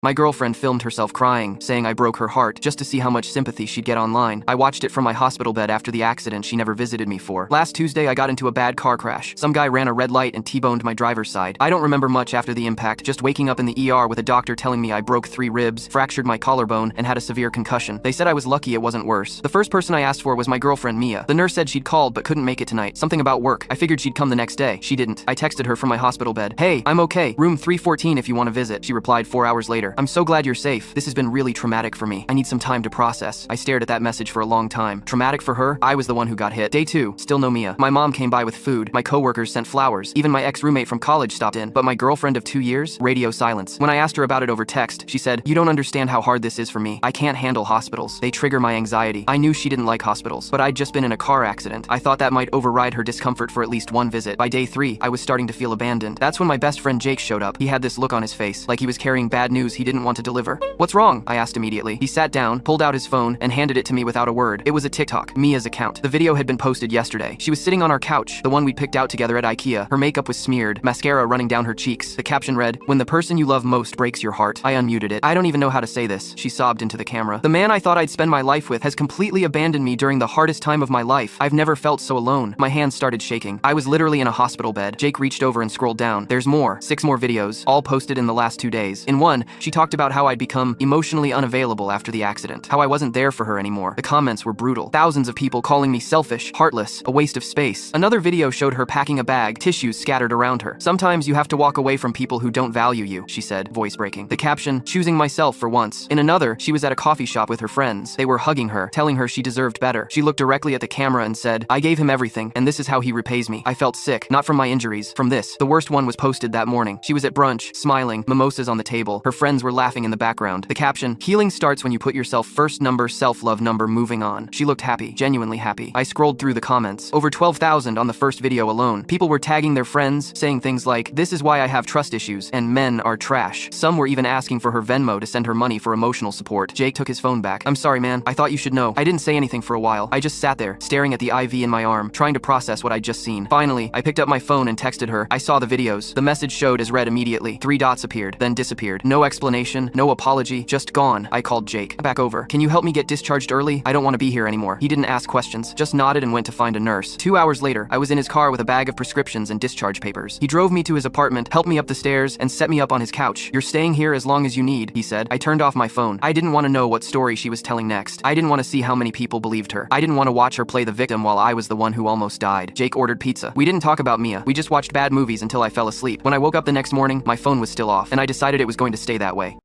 My girlfriend filmed herself crying, saying I broke her heart, just to see how much sympathy she'd get online. I watched it from my hospital bed after the accident she never visited me for. Last Tuesday, I got into a bad car crash. Some guy ran a red light and T-boned my driver's side. I don't remember much after the impact, just waking up in the ER with a doctor telling me I broke 3 ribs, fractured my collarbone, and had a severe concussion. They said I was lucky it wasn't worse. The first person I asked for was my girlfriend, Mia. The nurse said she'd called but couldn't make it tonight. Something about work. I figured she'd come the next day. She didn't. I texted her from my hospital bed. Hey, I'm okay. Room 314 if you want to visit. She replied 4 hours later. I'm so glad you're safe. This has been really traumatic for me. I need some time to process. I stared at that message for a long time. Traumatic for her? I was the one who got hit. Day 2. Still no Mia. My mom came by with food. My coworkers sent flowers. Even my ex-roommate from college stopped in. But my girlfriend of 2 years? Radio silence. When I asked her about it over text, she said, "You don't understand how hard this is for me. I can't handle hospitals. They trigger my anxiety." I knew she didn't like hospitals, but I'd just been in a car accident. I thought that might override her discomfort for at least one visit. By day 3, I was starting to feel abandoned. That's when my best friend Jake showed up. He had this look on his face, like he was carrying bad news he didn't want to deliver. "What's wrong?" I asked immediately. He sat down, pulled out his phone, and handed it to me without a word. It was a TikTok, Mia's account. The video had been posted yesterday. She was sitting on our couch, the one we picked out together at IKEA. Her makeup was smeared, mascara running down her cheeks. The caption read, "When the person you love most breaks your heart." I unmuted it. "I don't even know how to say this," she sobbed into the camera. "The man I thought I'd spend my life with has completely abandoned me during the hardest time of my life. I've never felt so alone." My hands started shaking. I was literally in a hospital bed. Jake reached over and scrolled down. There's more. 6 more videos, all posted in the last 2 days. In one, she talked about how I'd become emotionally unavailable after the accident, how I wasn't there for her anymore. The comments were brutal. Thousands of people calling me selfish, heartless, a waste of space. Another video showed her packing a bag, tissues scattered around her. "Sometimes you have to walk away from people who don't value you," she said, voice breaking. The caption, "Choosing myself for once." In another, she was at a coffee shop with her friends. They were hugging her, telling her she deserved better. She looked directly at the camera and said, "I gave him everything, and this is how he repays me. I felt sick, not from my injuries, from this." The worst one was posted that morning. She was at brunch, smiling, mimosas on the table. Her friends were laughing in the background. The caption, "Healing starts when you put yourself first, number, self-love, number, moving on." She looked happy, genuinely happy. I scrolled through the comments. Over 12,000 on the first video alone. People were tagging their friends, saying things like, "This is why I have trust issues," and "Men are trash." Some were even asking for her Venmo to send her money for emotional support. Jake took his phone back. "I'm sorry, man. I thought you should know. I didn't say anything for a while. I just sat there, staring at the IV in my arm, trying to process what I'd just seen." Finally, I picked up my phone and texted her. I saw the videos. The message showed as read immediately. 3 dots appeared, then disappeared. No explanation, no apology, just gone. I called Jake. "Back over. Can you help me get discharged early? I don't want to be here anymore." He didn't ask questions, just nodded and went to find a nurse. 2 hours later, I was in his car with a bag of prescriptions and discharge papers. He drove me to his apartment, helped me up the stairs, and set me up on his couch. "You're staying here as long as you need," he said. I turned off my phone. I didn't want to know what story she was telling next. I didn't want to see how many people believed her. I didn't want to watch her play the victim while I was the one who almost died. Jake ordered pizza. We didn't talk about Mia. We just watched bad movies until I fell asleep. When I woke up the next morning, my phone was still off, and I decided it was going to stay that way.